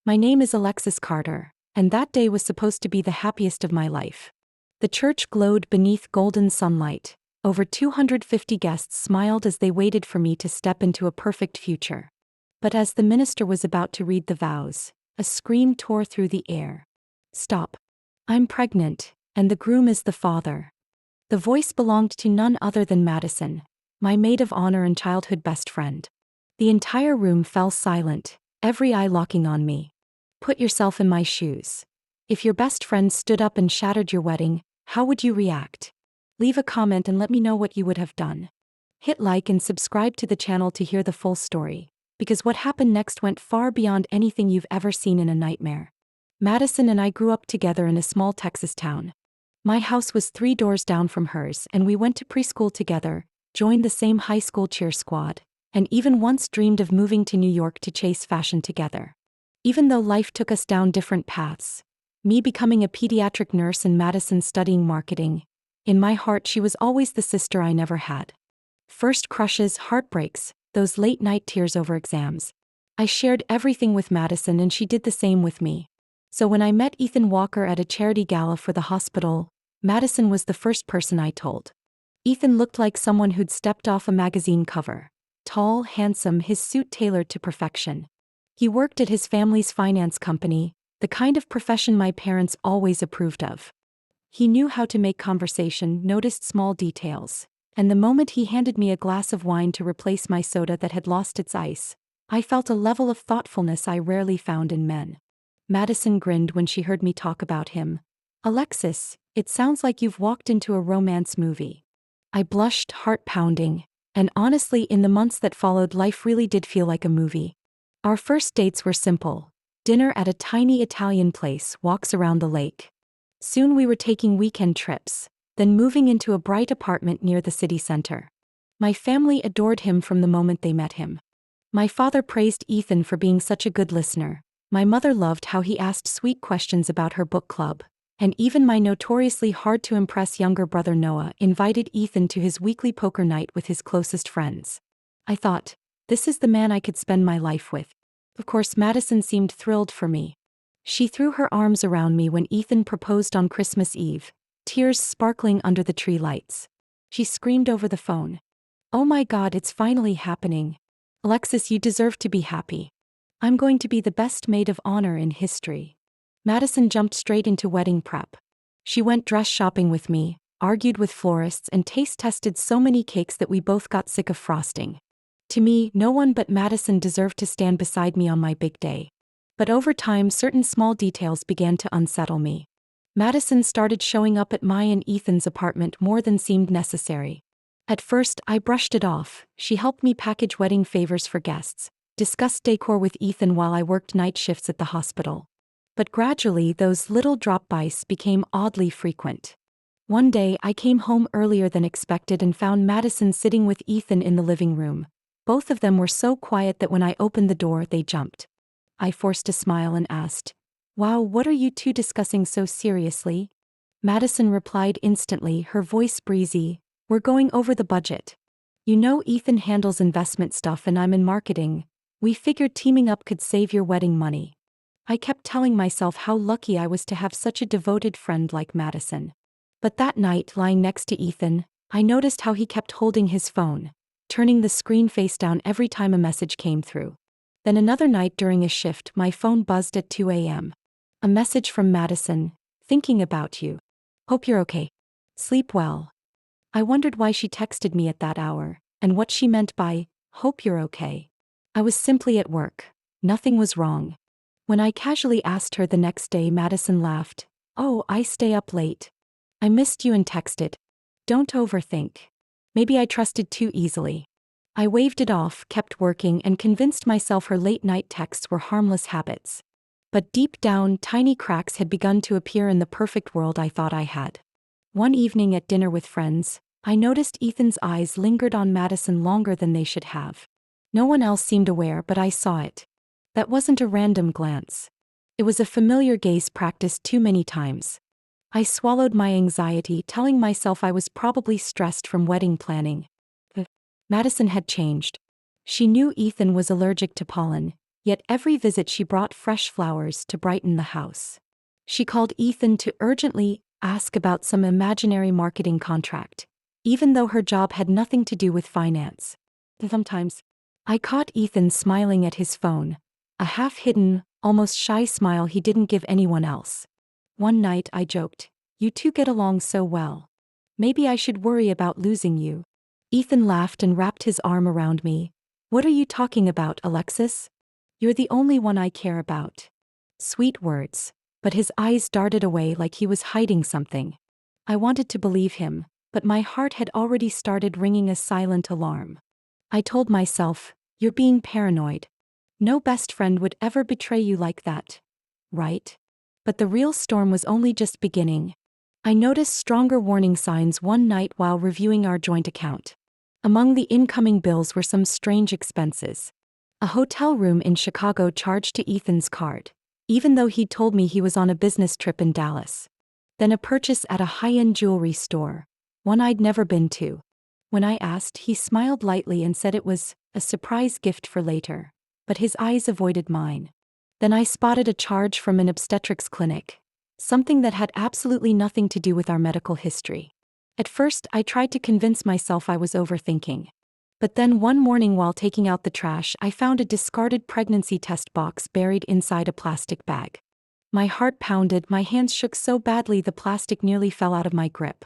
My name is Alexis Carter, and that day was supposed to be the happiest of my life. The church glowed beneath golden sunlight. Over 250 guests smiled as they waited for me to step into a perfect future. But as the minister was about to read the vows, a scream tore through the air. "Stop. I'm pregnant, and the groom is the father." The voice belonged to none other than Madison, my maid of honor and childhood best friend. The entire room fell silent, every eye locking on me. Put yourself in my shoes. If your best friend stood up and shattered your wedding, how would you react? Leave a comment and let me know what you would have done. Hit like and subscribe to the channel to hear the full story, because what happened next went far beyond anything you've ever seen in a nightmare. Madison and I grew up together in a small Texas town. My house was 3 doors down from hers, and we went to preschool together, joined the same high school cheer squad, and even once dreamed of moving to New York to chase fashion together. Even though life took us down different paths, me becoming a pediatric nurse and Madison studying marketing, in my heart she was always the sister I never had. First crushes, heartbreaks, those late-night tears over exams. I shared everything with Madison and she did the same with me. So when I met Ethan Walker at a charity gala for the hospital, Madison was the first person I told. Ethan looked like someone who'd stepped off a magazine cover. Tall, handsome, his suit tailored to perfection. He worked at his family's finance company, the kind of profession my parents always approved of. He knew how to make conversation, noticed small details, and the moment he handed me a glass of wine to replace my soda that had lost its ice, I felt a level of thoughtfulness I rarely found in men. Madison grinned when she heard me talk about him. "Alexis, it sounds like you've walked into a romance movie." I blushed, heart pounding, and honestly, in the months that followed, life really did feel like a movie. Our first dates were simple: dinner at a tiny Italian place, walks around the lake. Soon we were taking weekend trips, then moving into a bright apartment near the city center. My family adored him from the moment they met him. My father praised Ethan for being such a good listener. My mother loved how he asked sweet questions about her book club, and even my notoriously hard-to-impress younger brother Noah invited Ethan to his weekly poker night with his closest friends. I thought, this is the man I could spend my life with. Of course, Madison seemed thrilled for me. She threw her arms around me when Ethan proposed on Christmas Eve, tears sparkling under the tree lights. She screamed over the phone, "Oh my God, it's finally happening. Alexis, you deserve to be happy. I'm going to be the best maid of honor in history." Madison jumped straight into wedding prep. She went dress shopping with me, argued with florists, and taste-tested so many cakes that we both got sick of frosting. To me, no one but Madison deserved to stand beside me on my big day. But over time, certain small details began to unsettle me. Madison started showing up at my and Ethan's apartment more than seemed necessary. At first, I brushed it off. She helped me package wedding favors for guests, discussed decor with Ethan while I worked night shifts at the hospital. But gradually, those little drop-bys became oddly frequent. One day, I came home earlier than expected and found Madison sitting with Ethan in the living room. Both of them were so quiet that when I opened the door, they jumped. I forced a smile and asked, "Wow, what are you two discussing so seriously?" Madison replied instantly, her voice breezy, "We're going over the budget. You know, Ethan handles investment stuff and I'm in marketing. We figured teaming up could save your wedding money." I kept telling myself how lucky I was to have such a devoted friend like Madison. But that night, lying next to Ethan, I noticed how he kept holding his phone, turning the screen face down every time a message came through. Then another night during a shift, my phone buzzed at 2 a.m. A message from Madison, "Thinking about you. Hope you're okay. Sleep well." I wondered why she texted me at that hour, and what she meant by, "Hope you're okay." I was simply at work. Nothing was wrong. When I casually asked her the next day, Madison laughed, "Oh, I stay up late. I missed you and texted. Don't overthink." Maybe I trusted too easily. I waved it off, kept working, and convinced myself her late-night texts were harmless habits. But deep down, tiny cracks had begun to appear in the perfect world I thought I had. One evening at dinner with friends, I noticed Ethan's eyes lingered on Madison longer than they should have. No one else seemed aware, but I saw it. That wasn't a random glance. It was a familiar gaze practiced too many times. I swallowed my anxiety, telling myself I was probably stressed from wedding planning. Madison had changed. She knew Ethan was allergic to pollen, Yet every visit she brought fresh flowers to brighten the house. She called Ethan to urgently ask about some imaginary marketing contract, even though her job had nothing to do with finance. Sometimes, I caught Ethan smiling at his phone, a half-hidden, almost shy smile he didn't give anyone else. One night I joked, "You two get along so well. Maybe I should worry about losing you." Ethan laughed and wrapped his arm around me. "What are you talking about, Alexis? You're the only one I care about." Sweet words, but his eyes darted away like he was hiding something. I wanted to believe him, but my heart had already started ringing a silent alarm. I told myself, "You're being paranoid. No best friend would ever betray you like that, right?" But the real storm was only just beginning. I noticed stronger warning signs one night while reviewing our joint account. Among the incoming bills were some strange expenses. A hotel room in Chicago charged to Ethan's card, even though he'd told me he was on a business trip in Dallas. Then a purchase at a high-end jewelry store, one I'd never been to. When I asked, he smiled lightly and said it was a surprise gift for later, but his eyes avoided mine. Then I spotted a charge from an obstetrics clinic, something that had absolutely nothing to do with our medical history. At first, I tried to convince myself I was overthinking. But then one morning while taking out the trash, I found a discarded pregnancy test box buried inside a plastic bag. My heart pounded, my hands shook so badly the plastic nearly fell out of my grip.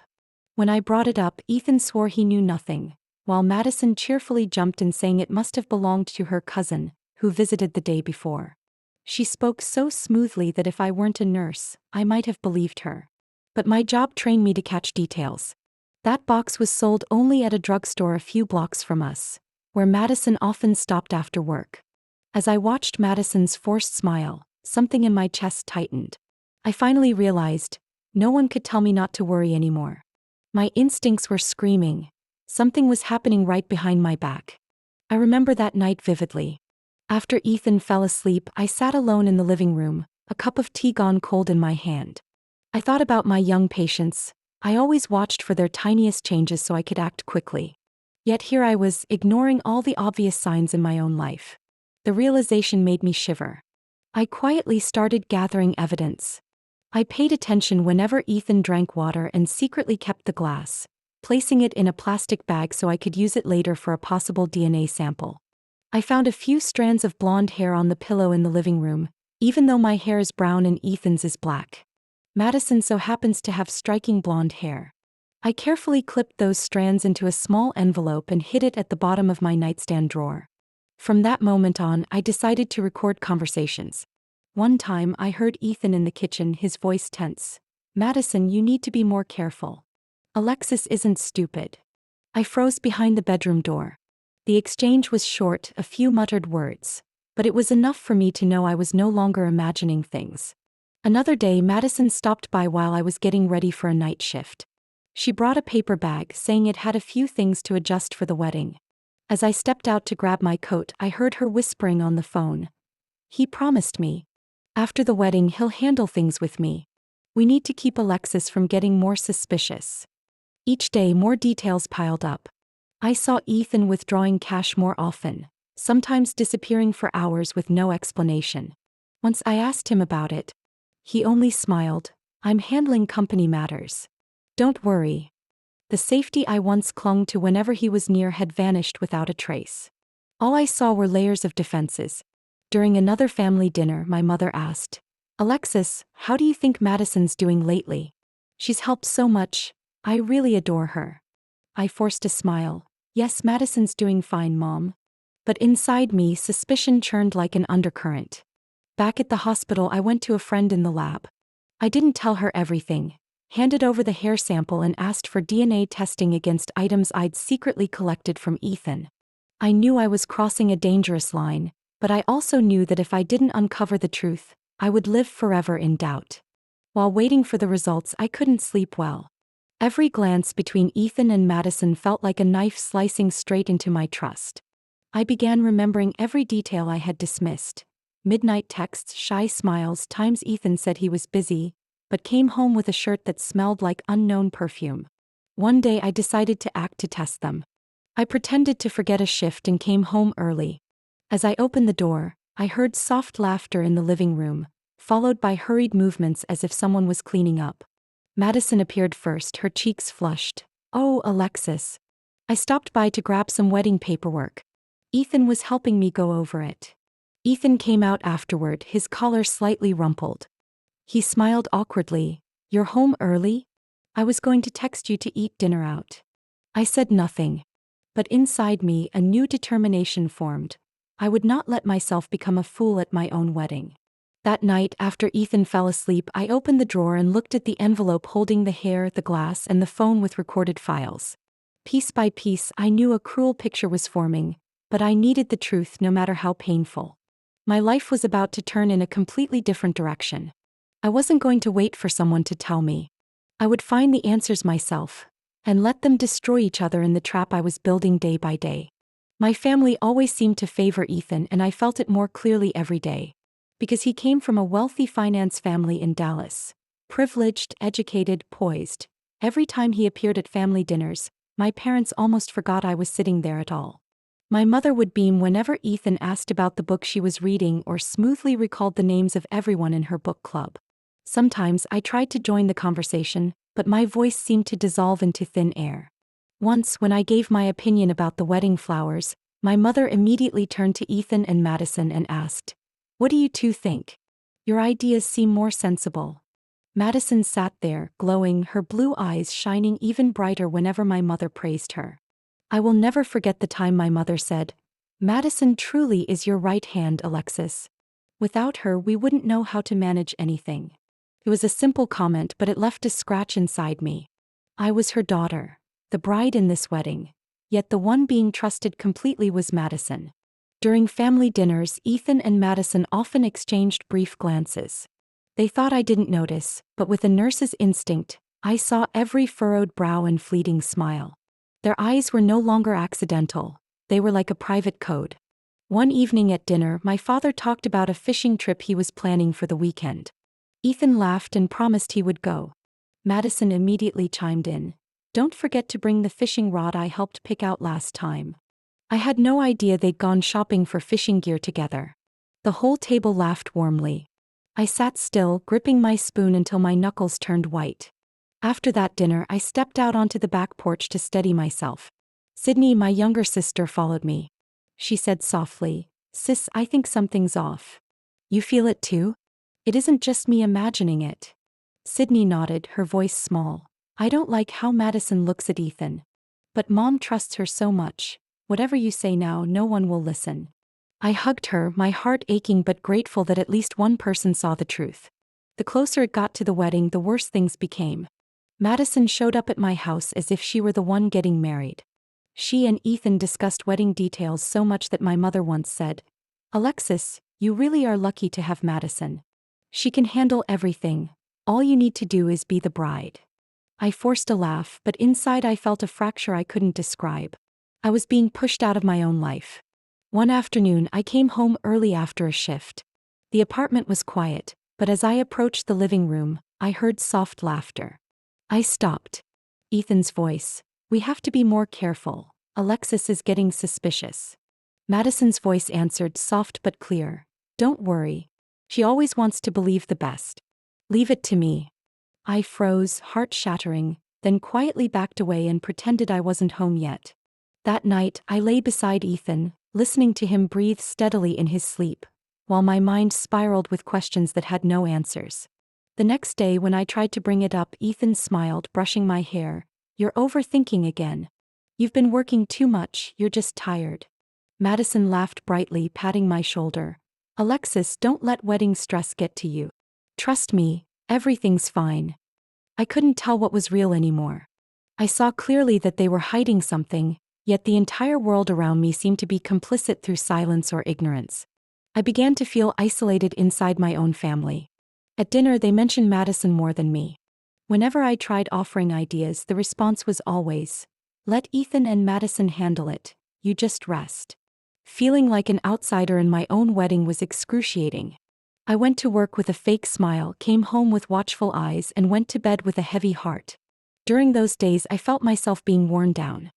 When I brought it up, Ethan swore he knew nothing, while Madison cheerfully jumped in saying it must have belonged to her cousin, who visited the day before. She spoke so smoothly that if I weren't a nurse, I might have believed her. But my job trained me to catch details. That box was sold only at a drugstore a few blocks from us, where Madison often stopped after work. As I watched Madison's forced smile, something in my chest tightened. I finally realized, no one could tell me not to worry anymore. My instincts were screaming. Something was happening right behind my back. I remember that night vividly. After Ethan fell asleep, I sat alone in the living room, a cup of tea gone cold in my hand. I thought about my young patients. I always watched for their tiniest changes so I could act quickly. Yet here I was, ignoring all the obvious signs in my own life. The realization made me shiver. I quietly started gathering evidence. I paid attention whenever Ethan drank water and secretly kept the glass, placing it in a plastic bag so I could use it later for a possible DNA sample. I found a few strands of blonde hair on the pillow in the living room, even though my hair is brown and Ethan's is black. Madison so happens to have striking blonde hair. I carefully clipped those strands into a small envelope and hid it at the bottom of my nightstand drawer. From that moment on, I decided to record conversations. One time I heard Ethan in the kitchen, his voice tense. "Madison, you need to be more careful. Alexis isn't stupid." I froze behind the bedroom door. The exchange was short, a few muttered words, but it was enough for me to know I was no longer imagining things. Another day, Madison stopped by while I was getting ready for a night shift. She brought a paper bag, saying it had a few things to adjust for the wedding. As I stepped out to grab my coat, I heard her whispering on the phone. "He promised me. After the wedding, he'll handle things with me. We need to keep Alexis from getting more suspicious." Each day, more details piled up. I saw Ethan withdrawing cash more often, sometimes disappearing for hours with no explanation. Once I asked him about it. He only smiled. "I'm handling company matters. Don't worry." The safety I once clung to whenever he was near had vanished without a trace. All I saw were layers of defenses. During another family dinner, my mother asked, "Alexis, how do you think Madison's doing lately? She's helped so much. I really adore her." I forced a smile. "Yes, Madison's doing fine, Mom." But inside me, suspicion churned like an undercurrent. Back at the hospital, I went to a friend in the lab. I didn't tell her everything, handed over the hair sample and asked for DNA testing against items I'd secretly collected from Ethan. I knew I was crossing a dangerous line, but I also knew that if I didn't uncover the truth, I would live forever in doubt. While waiting for the results, I couldn't sleep well. Every glance between Ethan and Madison felt like a knife slicing straight into my trust. I began remembering every detail I had dismissed. Midnight texts, shy smiles, times Ethan said he was busy, but came home with a shirt that smelled like unknown perfume. One day I decided to act to test them. I pretended to forget a shift and came home early. As I opened the door, I heard soft laughter in the living room, followed by hurried movements as if someone was cleaning up. Madison appeared first, her cheeks flushed. "Oh, Alexis." I stopped by to grab some wedding paperwork. Ethan was helping me go over it. Ethan came out afterward, his collar slightly rumpled. He smiled awkwardly. "You're home early? I was going to text you to eat dinner out." I said nothing. But inside me, a new determination formed. I would not let myself become a fool at my own wedding. That night, after Ethan fell asleep, I opened the drawer and looked at the envelope holding the hair, the glass, and the phone with recorded files. Piece by piece, I knew a cruel picture was forming, but I needed the truth no matter how painful. My life was about to turn in a completely different direction. I wasn't going to wait for someone to tell me. I would find the answers myself, and let them destroy each other in the trap I was building day by day. My family always seemed to favor Ethan, and I felt it more clearly every day. Because he came from a wealthy finance family in Dallas. Privileged, educated, poised. Every time he appeared at family dinners, my parents almost forgot I was sitting there at all. My mother would beam whenever Ethan asked about the book she was reading or smoothly recalled the names of everyone in her book club. Sometimes I tried to join the conversation, but my voice seemed to dissolve into thin air. Once, when I gave my opinion about the wedding flowers, my mother immediately turned to Ethan and Madison and asked, "What do you two think? Your ideas seem more sensible." Madison sat there, glowing, her blue eyes shining even brighter whenever my mother praised her. I will never forget the time my mother said, "Madison truly is your right hand, Alexis. Without her, we wouldn't know how to manage anything." It was a simple comment, but it left a scratch inside me. I was her daughter, the bride in this wedding, yet the one being trusted completely was Madison. During family dinners, Ethan and Madison often exchanged brief glances. They thought I didn't notice, but with a nurse's instinct, I saw every furrowed brow and fleeting smile. Their eyes were no longer accidental, they were like a private code. One evening at dinner, my father talked about a fishing trip he was planning for the weekend. Ethan laughed and promised he would go. Madison immediately chimed in, "Don't forget to bring the fishing rod I helped pick out last time." I had no idea they'd gone shopping for fishing gear together. The whole table laughed warmly. I sat still, gripping my spoon until my knuckles turned white. After that dinner, I stepped out onto the back porch to steady myself. Sydney, my younger sister, followed me. She said softly, "Sis, I think something's off." "You feel it too?" "It isn't just me imagining it." Sydney nodded, her voice small. "I don't like how Madison looks at Ethan. But Mom trusts her so much. Whatever you say now, no one will listen." I hugged her, my heart aching but grateful that at least one person saw the truth. The closer it got to the wedding, the worse things became. Madison showed up at my house as if she were the one getting married. She and Ethan discussed wedding details so much that my mother once said, "Alexis, you really are lucky to have Madison. She can handle everything. All you need to do is be the bride." I forced a laugh, but inside I felt a fracture I couldn't describe. I was being pushed out of my own life. One afternoon, I came home early after a shift. The apartment was quiet, but as I approached the living room, I heard soft laughter. I stopped. Ethan's voice, "We have to be more careful. Alexis is getting suspicious." Madison's voice answered, soft but clear, "Don't worry. She always wants to believe the best. Leave it to me." I froze, heart shattering, then quietly backed away and pretended I wasn't home yet. That night, I lay beside Ethan, listening to him breathe steadily in his sleep, while my mind spiraled with questions that had no answers. The next day, when I tried to bring it up, Ethan smiled, brushing my hair. "You're overthinking again. You've been working too much, you're just tired." Madison laughed brightly, patting my shoulder. "Alexis, don't let wedding stress get to you. Trust me, everything's fine." I couldn't tell what was real anymore. I saw clearly that they were hiding something, yet the entire world around me seemed to be complicit through silence or ignorance. I began to feel isolated inside my own family. At dinner, they mentioned Madison more than me. Whenever I tried offering ideas, the response was always, "Let Ethan and Madison handle it, you just rest." Feeling like an outsider in my own wedding was excruciating. I went to work with a fake smile, came home with watchful eyes, and went to bed with a heavy heart. During those days, I felt myself being worn down.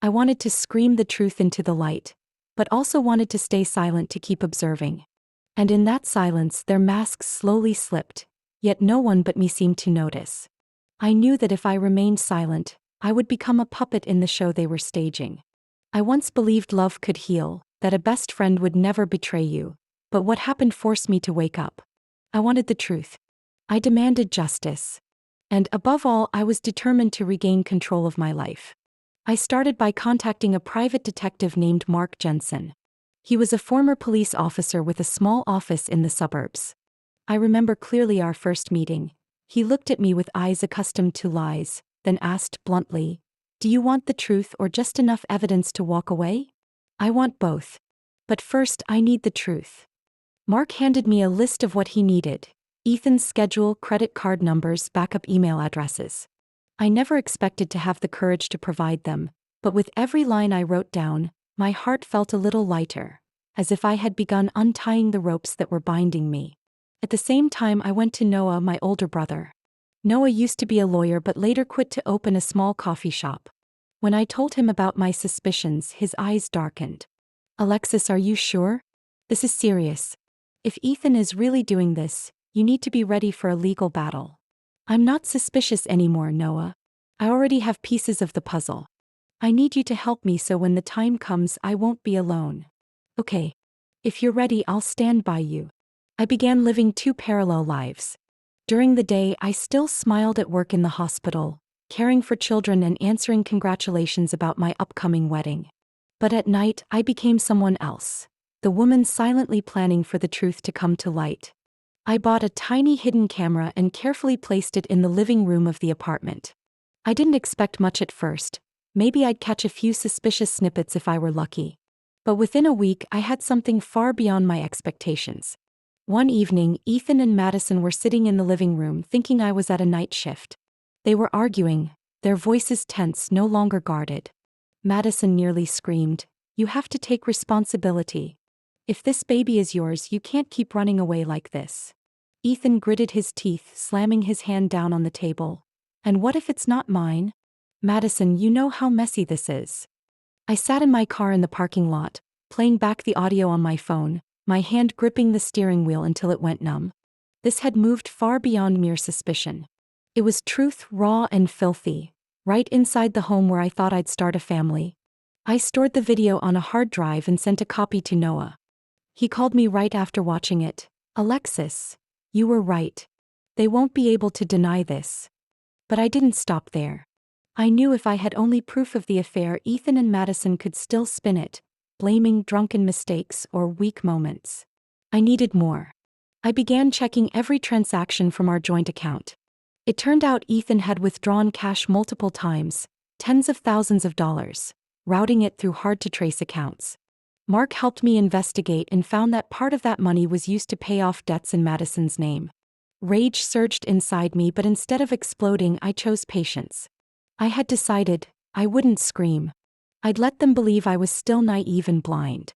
I wanted to scream the truth into the light, but also wanted to stay silent to keep observing. And in that silence their masks slowly slipped, yet no one but me seemed to notice. I knew that if I remained silent, I would become a puppet in the show they were staging. I once believed love could heal, that a best friend would never betray you, but what happened forced me to wake up. I wanted the truth. I demanded justice. And above all, I was determined to regain control of my life. I started by contacting a private detective named Mark Jensen. He was a former police officer with a small office in the suburbs. I remember clearly our first meeting. He looked at me with eyes accustomed to lies, then asked bluntly, "Do you want the truth or just enough evidence to walk away?" "I want both. But first I need the truth." Mark handed me a list of what he needed: Ethan's schedule, credit card numbers, backup email addresses. I never expected to have the courage to provide them, but with every line I wrote down, my heart felt a little lighter, as if I had begun untying the ropes that were binding me. At the same time, I went to Noah, my older brother. Noah used to be a lawyer but later quit to open a small coffee shop. When I told him about my suspicions, his eyes darkened. "Alexis, are you sure? This is serious. If Ethan is really doing this, you need to be ready for a legal battle." "I'm not suspicious anymore, Noah. I already have pieces of the puzzle. I need you to help me so when the time comes I won't be alone." "Okay. If you're ready, I'll stand by you." I began living two parallel lives. During the day, I still smiled at work in the hospital, caring for children and answering congratulations about my upcoming wedding. But at night, I became someone else, the woman silently planning for the truth to come to light. I bought a tiny hidden camera and carefully placed it in the living room of the apartment. I didn't expect much at first. Maybe I'd catch a few suspicious snippets if I were lucky. But within a week, I had something far beyond my expectations. One evening, Ethan and Madison were sitting in the living room thinking I was at a night shift. They were arguing, their voices tense, no longer guarded. Madison nearly screamed, "You have to take responsibility. If this baby is yours, you can't keep running away like this." Ethan gritted his teeth, slamming his hand down on the table. "And what if it's not mine? Madison, you know how messy this is." I sat in my car in the parking lot, playing back the audio on my phone, my hand gripping the steering wheel until it went numb. This had moved far beyond mere suspicion. It was truth, raw and filthy, right inside the home where I thought I'd start a family. I stored the video on a hard drive and sent a copy to Noah. He called me right after watching it. "Alexis, you were right. They won't be able to deny this." But I didn't stop there. I knew if I had only proof of the affair, Ethan and Madison could still spin it, blaming drunken mistakes or weak moments. I needed more. I began checking every transaction from our joint account. It turned out Ethan had withdrawn cash multiple times, tens of thousands of dollars, routing it through hard-to-trace accounts. Mark helped me investigate and found that part of that money was used to pay off debts in Madison's name. Rage surged inside me, but instead of exploding, I chose patience. I had decided I wouldn't scream. I'd let them believe I was still naive and blind.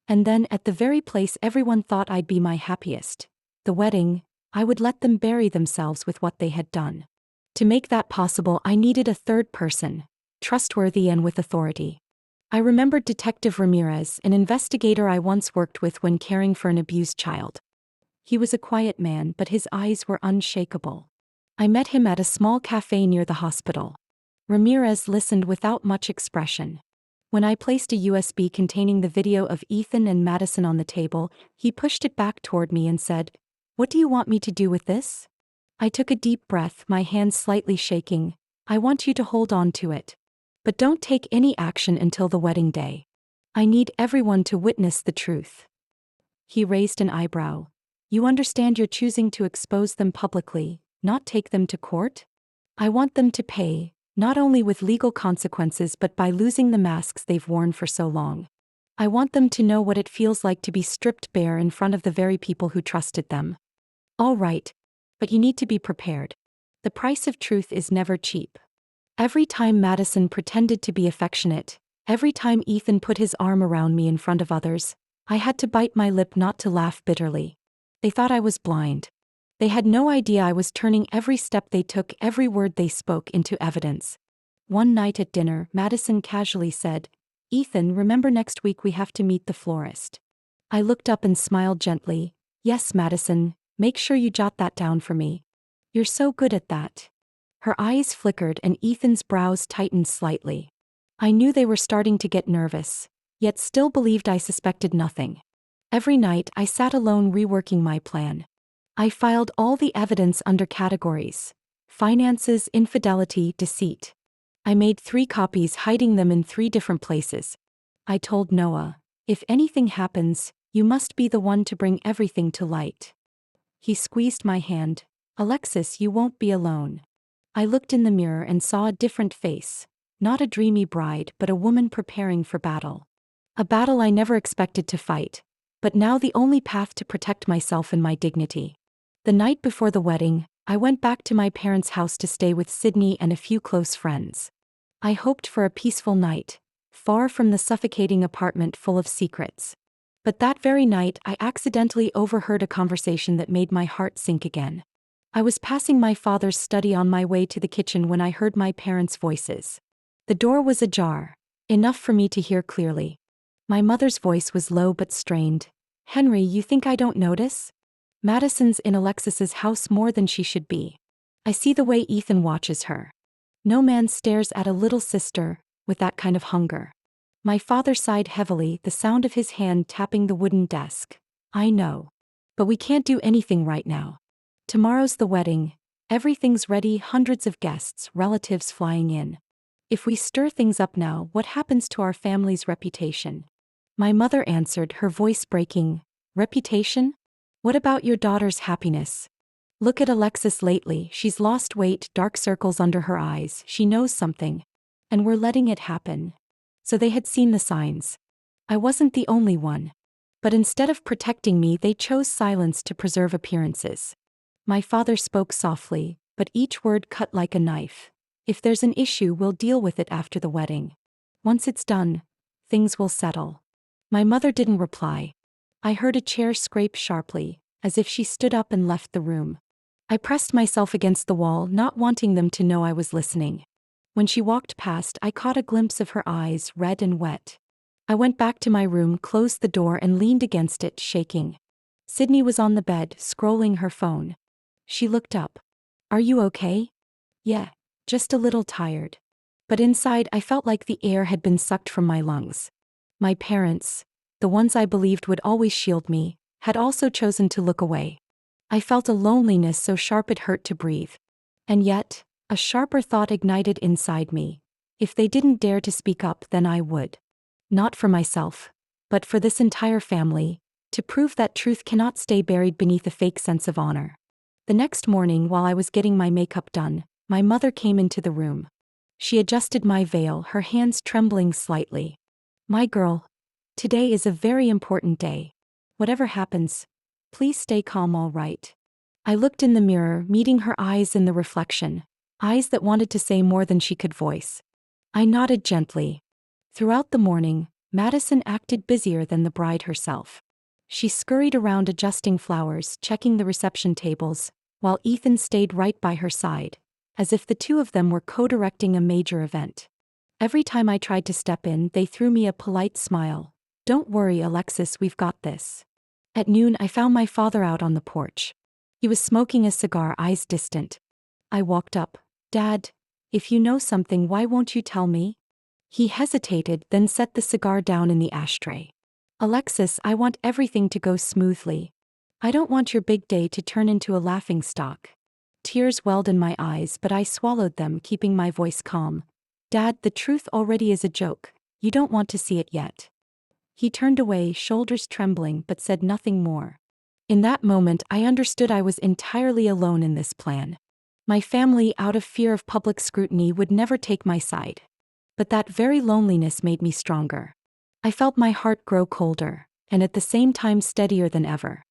And then, at the very place everyone thought I'd be my happiest, the wedding, I would let them bury themselves with what they had done. To make that possible, I needed a third person, trustworthy and with authority. I remembered Detective Ramirez, an investigator I once worked with when caring for an abused child. He was a quiet man, but his eyes were unshakable. I met him at a small cafe near the hospital. Ramirez listened without much expression. When I placed a USB containing the video of Ethan and Madison on the table, he pushed it back toward me and said, "What do you want me to do with this?" I took a deep breath, my hands slightly shaking. "I want you to hold on to it. But don't take any action until the wedding day. I need everyone to witness the truth." He raised an eyebrow. "You understand you're choosing to expose them publicly, not take them to court? I want them to pay, not only with legal consequences but by losing the masks they've worn for so long. I want them to know what it feels like to be stripped bare in front of the very people who trusted them." "All right. But you need to be prepared. The price of truth is never cheap." Every time Madison pretended to be affectionate, every time Ethan put his arm around me in front of others, I had to bite my lip not to laugh bitterly. They thought I was blind. They had no idea I was turning every step they took, every word they spoke, into evidence. One night at dinner, Madison casually said, "Ethan, remember next week we have to meet the florist." I looked up and smiled gently. Yes, Madison, make sure you jot that down for me. You're so good at that. Her eyes flickered and Ethan's brows tightened slightly. I knew they were starting to get nervous, yet still believed I suspected nothing. Every night I sat alone reworking my plan. I filed all the evidence under categories: finances, infidelity, deceit. I made 3 copies, hiding them in 3 different places. I told Noah, if anything happens, you must be the one to bring everything to light. He squeezed my hand. Alexis, you won't be alone. I looked in the mirror and saw a different face. Not a dreamy bride, but a woman preparing for battle. A battle I never expected to fight, but now the only path to protect myself and my dignity. The night before the wedding, I went back to my parents' house to stay with Sydney and a few close friends. I hoped for a peaceful night, far from the suffocating apartment full of secrets. But that very night I accidentally overheard a conversation that made my heart sink again. I was passing my father's study on my way to the kitchen when I heard my parents' voices. The door was ajar, enough for me to hear clearly. My mother's voice was low but strained. Henry, you think I don't notice? Madison's in Alexis's house more than she should be. I see the way Ethan watches her. No man stares at a little sister with that kind of hunger. My father sighed heavily, the sound of his hand tapping the wooden desk. I know. But we can't do anything right now. Tomorrow's the wedding. Everything's ready, hundreds of guests, relatives flying in. If we stir things up now, what happens to our family's reputation? My mother answered, her voice breaking. Reputation? What about your daughter's happiness? Look at Alexis lately, she's lost weight, dark circles under her eyes, she knows something. And we're letting it happen. So they had seen the signs. I wasn't the only one. But instead of protecting me, they chose silence to preserve appearances. My father spoke softly, but each word cut like a knife. If there's an issue, we'll deal with it after the wedding. Once it's done, things will settle. My mother didn't reply. I heard a chair scrape sharply, as if she stood up and left the room. I pressed myself against the wall, not wanting them to know I was listening. When she walked past, I caught a glimpse of her eyes, red and wet. I went back to my room, closed the door and leaned against it, shaking. Sydney was on the bed, scrolling her phone. She looked up. Are you okay? Yeah, just a little tired. But inside I felt like the air had been sucked from my lungs. My parents, the ones I believed would always shield me, had also chosen to look away. I felt a loneliness so sharp it hurt to breathe. And yet, a sharper thought ignited inside me. If they didn't dare to speak up, then I would. Not for myself, but for this entire family, to prove that truth cannot stay buried beneath a fake sense of honor. The next morning, while I was getting my makeup done, my mother came into the room. She adjusted my veil, her hands trembling slightly. My girl, today is a very important day. Whatever happens, please stay calm, all right? I looked in the mirror, meeting her eyes in the reflection. Eyes that wanted to say more than she could voice. I nodded gently. Throughout the morning, Madison acted busier than the bride herself. She scurried around adjusting flowers, checking the reception tables, while Ethan stayed right by her side, as if the two of them were co-directing a major event. Every time I tried to step in, they threw me a polite smile. Don't worry, Alexis, we've got this. At noon, I found my father out on the porch. He was smoking a cigar, eyes distant. I walked up. Dad, if you know something, why won't you tell me? He hesitated, then set the cigar down in the ashtray. Alexis, I want everything to go smoothly. I don't want your big day to turn into a laughingstock. Tears welled in my eyes, but I swallowed them, keeping my voice calm. Dad, the truth already is a joke. You don't want to see it yet. He turned away, shoulders trembling, but said nothing more. In that moment, I understood I was entirely alone in this plan. My family, out of fear of public scrutiny, would never take my side. But that very loneliness made me stronger. I felt my heart grow colder, and at the same time steadier than ever.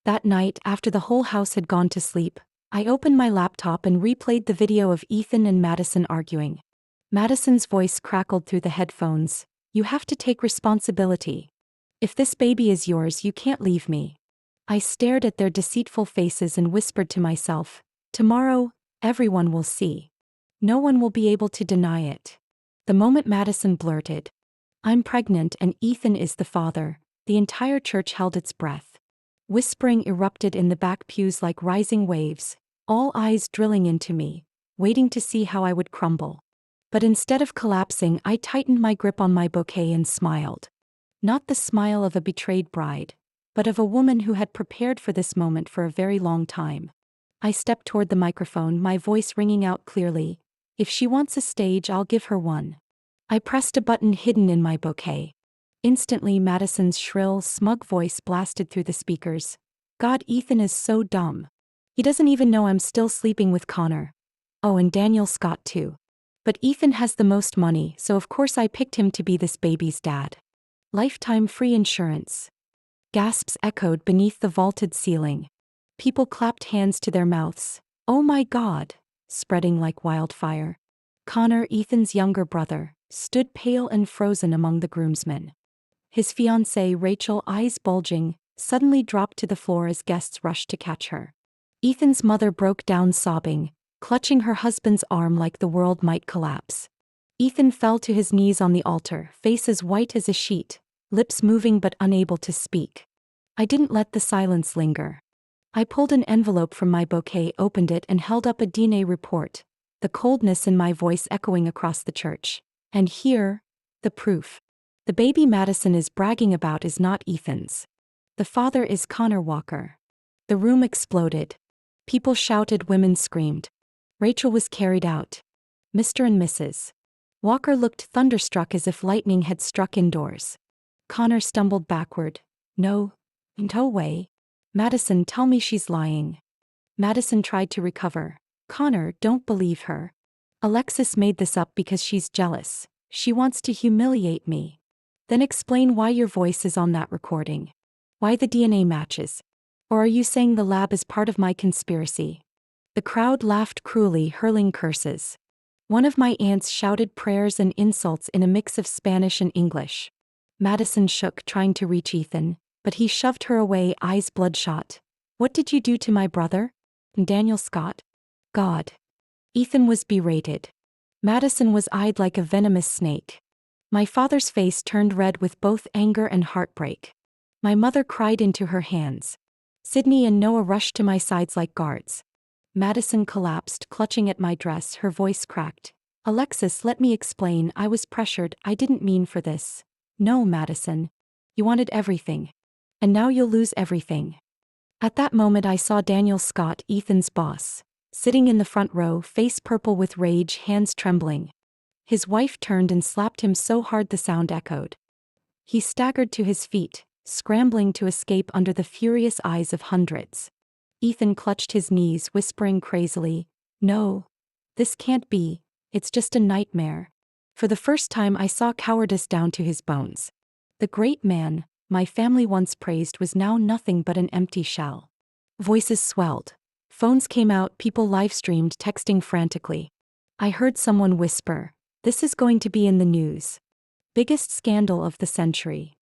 That night, after the whole house had gone to sleep, I opened my laptop and replayed the video of Ethan and Madison arguing. Madison's voice crackled through the headphones. You have to take responsibility. If this baby is yours, you can't leave me. I stared at their deceitful faces and whispered to myself, tomorrow, everyone will see. No one will be able to deny it. The moment Madison blurted, I'm pregnant and Ethan is the father, the entire church held its breath. Whispering erupted in the back pews like rising waves, all eyes drilling into me, waiting to see how I would crumble. But instead of collapsing, I tightened my grip on my bouquet and smiled. Not the smile of a betrayed bride, but of a woman who had prepared for this moment for a very long time. I stepped toward the microphone, my voice ringing out clearly. If she wants a stage, I'll give her one. I pressed a button hidden in my bouquet. Instantly, Madison's shrill, smug voice blasted through the speakers. God, Ethan is so dumb. He doesn't even know I'm still sleeping with Connor. Oh, and Daniel Scott too. But Ethan has the most money, so of course I picked him to be this baby's dad. Lifetime free insurance. Gasps echoed beneath the vaulted ceiling. People clapped hands to their mouths. Oh my God, spreading like wildfire. Connor, Ethan's younger brother, stood pale and frozen among the groomsmen. His fiancée, Rachel, eyes bulging, suddenly dropped to the floor as guests rushed to catch her. Ethan's mother broke down sobbing, clutching her husband's arm like the world might collapse. Ethan fell to his knees on the altar, face as white as a sheet, lips moving but unable to speak. I didn't let the silence linger. I pulled an envelope from my bouquet, opened it, and held up a DNA report, the coldness in my voice echoing across the church. And here, the proof. The baby Madison is bragging about is not Ethan's. The father is Connor Walker. The room exploded. People shouted, women screamed. Rachel was carried out. Mr. and Mrs. Walker looked thunderstruck as if lightning had struck indoors. Connor stumbled backward. No way. Madison, tell me she's lying. Madison tried to recover. Connor, don't believe her. Alexis made this up because she's jealous. She wants to humiliate me. Then explain why your voice is on that recording. Why the DNA matches. Or are you saying the lab is part of my conspiracy? The crowd laughed cruelly, hurling curses. One of my aunts shouted prayers and insults in a mix of Spanish and English. Madison shook, trying to reach Ethan, but he shoved her away, eyes bloodshot. What did you do to my brother? Daniel Scott? God. Ethan was berated. Madison was eyed like a venomous snake. My father's face turned red with both anger and heartbreak. My mother cried into her hands. Sydney and Noah rushed to my sides like guards. Madison collapsed, clutching at my dress, her voice cracked. Alexis, let me explain, I was pressured, I didn't mean for this. No, Madison. You wanted everything. And now you'll lose everything. At that moment I saw Daniel Scott, Ethan's boss, sitting in the front row, face purple with rage, hands trembling. His wife turned and slapped him so hard the sound echoed. He staggered to his feet, scrambling to escape under the furious eyes of hundreds. Ethan clutched his knees, whispering crazily, No. This can't be, it's just a nightmare. For the first time I saw cowardice down to his bones. The great man my family once praised was now nothing but an empty shell. Voices swelled. Phones came out, people live-streamed, texting frantically. I heard someone whisper, this is going to be in the news. Biggest scandal of the century.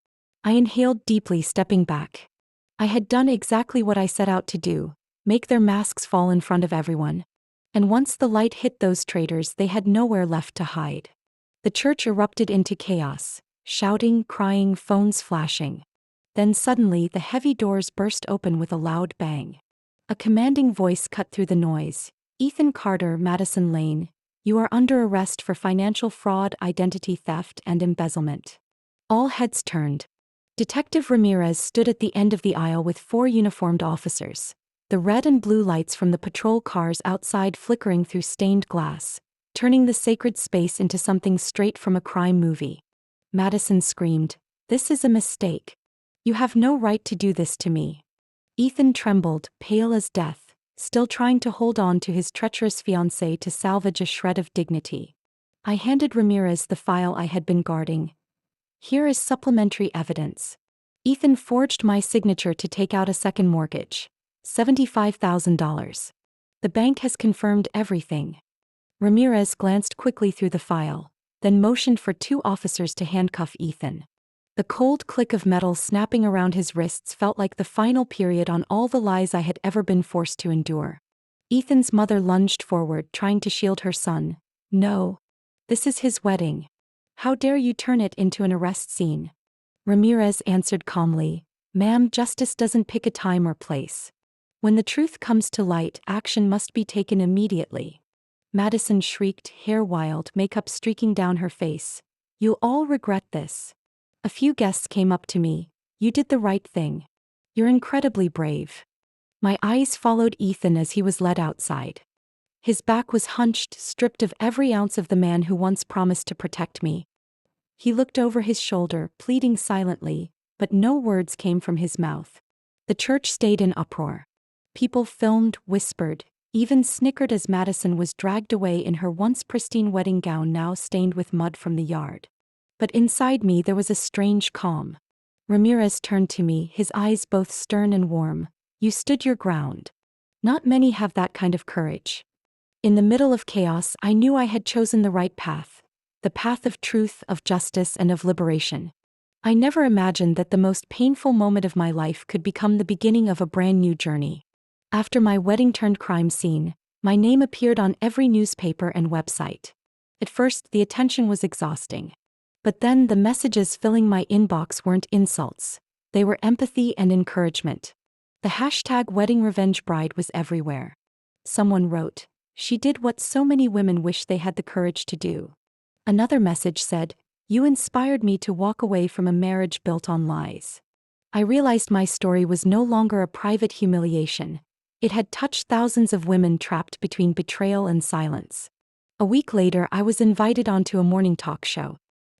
I inhaled deeply, stepping back. I had done exactly what I set out to do, make their masks fall in front of everyone. And once the light hit those traitors, they had nowhere left to hide. The church erupted into chaos, shouting, crying, phones flashing. Then suddenly the heavy doors burst open with a loud bang. A commanding voice cut through the noise. Ethan Carter, Madison Lane, you are under arrest for financial fraud, identity theft, and embezzlement. All heads turned. Detective Ramirez stood at the end of the aisle with 4 uniformed officers, the red and blue lights from the patrol cars outside flickering through stained glass, turning the sacred space into something straight from a crime movie. Madison screamed, this is a mistake. You have no right to do this to me. Ethan trembled, pale as death, still trying to hold on to his treacherous fiancée to salvage a shred of dignity. I handed Ramirez the file I had been guarding. Here is supplementary evidence. Ethan forged my signature to take out a second mortgage. $75,000. The bank has confirmed everything. Ramirez glanced quickly through the file, then motioned for 2 officers to handcuff Ethan. The cold click of metal snapping around his wrists felt like the final period on all the lies I had ever been forced to endure. Ethan's mother lunged forward, trying to shield her son. No. This is his wedding. How dare you turn it into an arrest scene? Ramirez answered calmly. Ma'am, justice doesn't pick a time or place. When the truth comes to light, action must be taken immediately. Madison shrieked, hair wild, makeup streaking down her face. You'll all regret this. A few guests came up to me. You did the right thing. You're incredibly brave. My eyes followed Ethan as he was led outside. His back was hunched, stripped of every ounce of the man who once promised to protect me. He looked over his shoulder, pleading silently, but no words came from his mouth. The church stayed in uproar. People filmed, whispered, even snickered as Madison was dragged away in her once pristine wedding gown now stained with mud from the yard. But inside me there was a strange calm. Ramirez turned to me, his eyes both stern and warm. You stood your ground. Not many have that kind of courage. In the middle of chaos, I knew I had chosen the right path. The path of truth, of justice, and of liberation. I never imagined that the most painful moment of my life could become the beginning of a brand new journey. After my wedding turned crime scene, my name appeared on every newspaper and website. At first, the attention was exhausting. But then the messages filling my inbox weren't insults. They were empathy and encouragement. The hashtag Wedding Revenge Bride was everywhere. Someone wrote, "She did what so many women wish they had the courage to do." Another message said, "You inspired me to walk away from a marriage built on lies." I realized my story was no longer a private humiliation. It had touched thousands of women trapped between betrayal and silence. A week later, I was invited onto a morning talk show.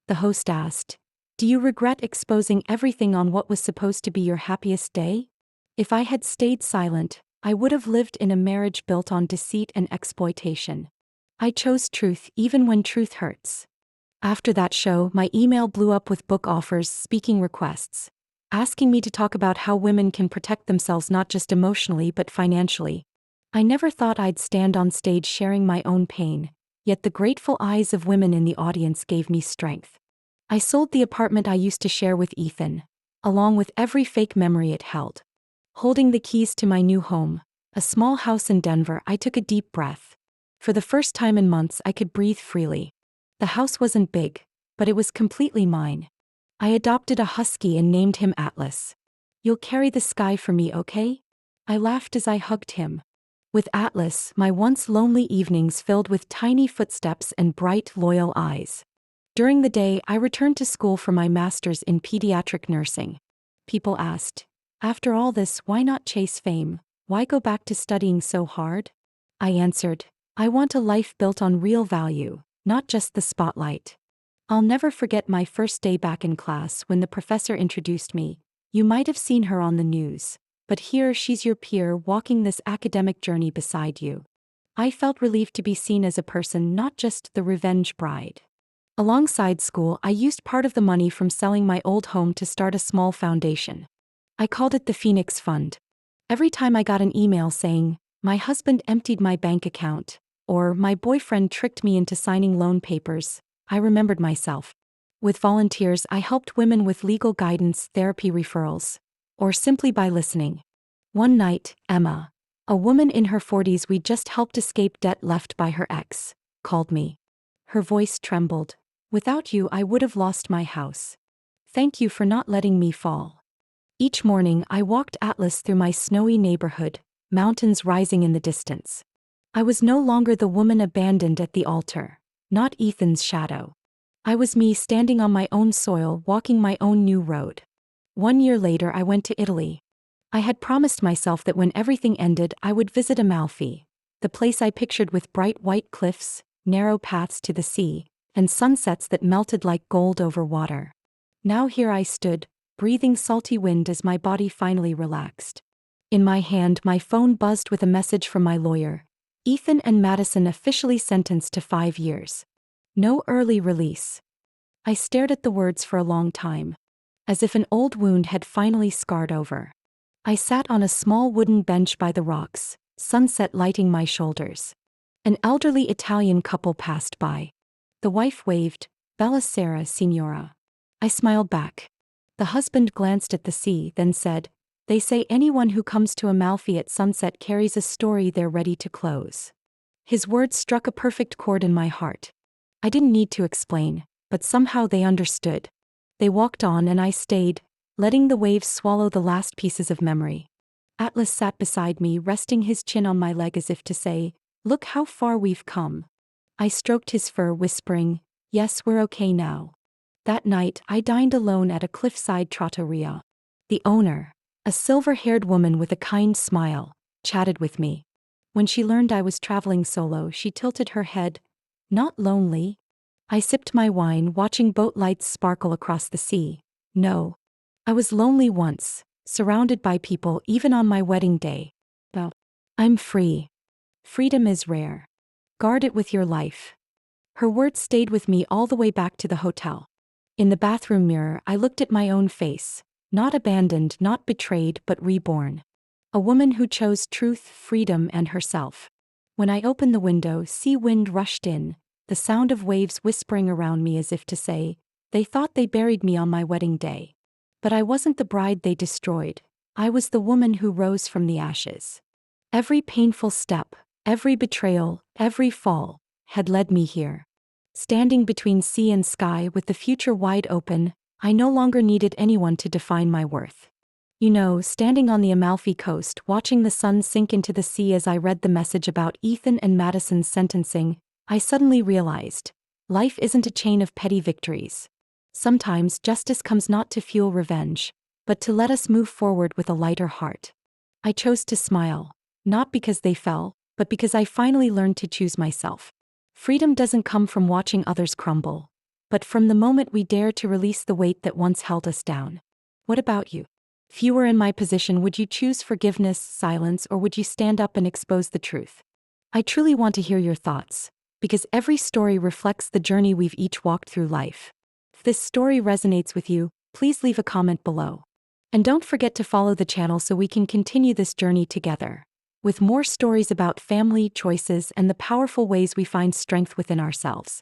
The host asked, "Do you regret exposing everything on what was supposed to be your happiest day?" If I had stayed silent, I would have lived in a marriage built on deceit and exploitation. I chose truth even when truth hurts. After that show, my email blew up with book offers, speaking requests, asking me to talk about how women can protect themselves not just emotionally but financially. I never thought I'd stand on stage sharing my own pain, yet the grateful eyes of women in the audience gave me strength. I sold the apartment I used to share with Ethan, along with every fake memory it held. Holding the keys to my new home, a small house in Denver, I took a deep breath. For the first time in months, I could breathe freely. The house wasn't big, but it was completely mine. I adopted a husky and named him Atlas. "You'll carry the sky for me, okay?" I laughed as I hugged him. With Atlas, my once lonely evenings filled with tiny footsteps and bright, loyal eyes. During the day, I returned to school for my master's in pediatric nursing. People asked, "After all this, why not chase fame? Why go back to studying so hard?" I answered, "I want a life built on real value, not just the spotlight." I'll never forget my first day back in class when the professor introduced me. "You might have seen her on the news, but here she's your peer walking this academic journey beside you." I felt relieved to be seen as a person, not just the revenge bride. Alongside school, I used part of the money from selling my old home to start a small foundation. I called it the Phoenix Fund. Every time I got an email saying, "My husband emptied my bank account," or "My boyfriend tricked me into signing loan papers," I remembered myself. With volunteers, I helped women with legal guidance, therapy referrals, or simply by listening. One night, Emma, a woman in her 40s we'd just helped escape debt left by her ex, called me. Her voice trembled. "Without you, I would have lost my house. Thank you for not letting me fall." Each morning, I walked Atlas through my snowy neighborhood, mountains rising in the distance. I was no longer the woman abandoned at the altar, not Ethan's shadow. I was me standing on my own soil, walking my own new road. 1 year later, I went to Italy. I had promised myself that when everything ended, I would visit Amalfi, the place I pictured with bright white cliffs, narrow paths to the sea, and sunsets that melted like gold over water. Now here I stood, breathing salty wind as my body finally relaxed. In my hand, my phone buzzed with a message from my lawyer. "Ethan and Madison officially sentenced to 5 years. No early release." I stared at the words for a long time, as if an old wound had finally scarred over. I sat on a small wooden bench by the rocks, sunset lighting my shoulders. An elderly Italian couple passed by. The wife waved, "Bella Sera, signora." I smiled back. The husband glanced at the sea, then said, "They say anyone who comes to Amalfi at sunset carries a story they're ready to close." His words struck a perfect chord in my heart. I didn't need to explain, but somehow they understood. They walked on and I stayed, letting the waves swallow the last pieces of memory. Atlas sat beside me, resting his chin on my leg as if to say, "Look how far we've come." I stroked his fur, whispering, "Yes, we're okay now." That night, I dined alone at a cliffside trattoria. The owner, a silver-haired woman with a kind smile, chatted with me. When she learned I was traveling solo, she tilted her head. "Not lonely?" I sipped my wine, watching boat lights sparkle across the sea. "No. I was lonely once, surrounded by people even on my wedding day. But I'm free. Freedom is rare. Guard it with your life." Her words stayed with me all the way back to the hotel. In the bathroom mirror, I looked at my own face, not abandoned, not betrayed, but reborn. A woman who chose truth, freedom, and herself. When I opened the window, sea wind rushed in, the sound of waves whispering around me as if to say, "They thought they buried me on my wedding day. But I wasn't the bride they destroyed. I was the woman who rose from the ashes." Every painful step, every betrayal, every fall, had led me here. Standing between sea and sky with the future wide open, I no longer needed anyone to define my worth. You know, standing on the Amalfi Coast, watching the sun sink into the sea as I read the message about Ethan and Madison's sentencing, I suddenly realized, life isn't a chain of petty victories. Sometimes justice comes not to fuel revenge, but to let us move forward with a lighter heart. I chose to smile, not because they fell, but because I finally learned to choose myself. Freedom doesn't come from watching others crumble, but from the moment we dare to release the weight that once held us down. What about you? If you were in my position, would you choose forgiveness, silence, or would you stand up and expose the truth? I truly want to hear your thoughts, because every story reflects the journey we've each walked through life. If this story resonates with you, please leave a comment below. And don't forget to follow the channel so we can continue this journey together, with more stories about family, choices, and the powerful ways we find strength within ourselves.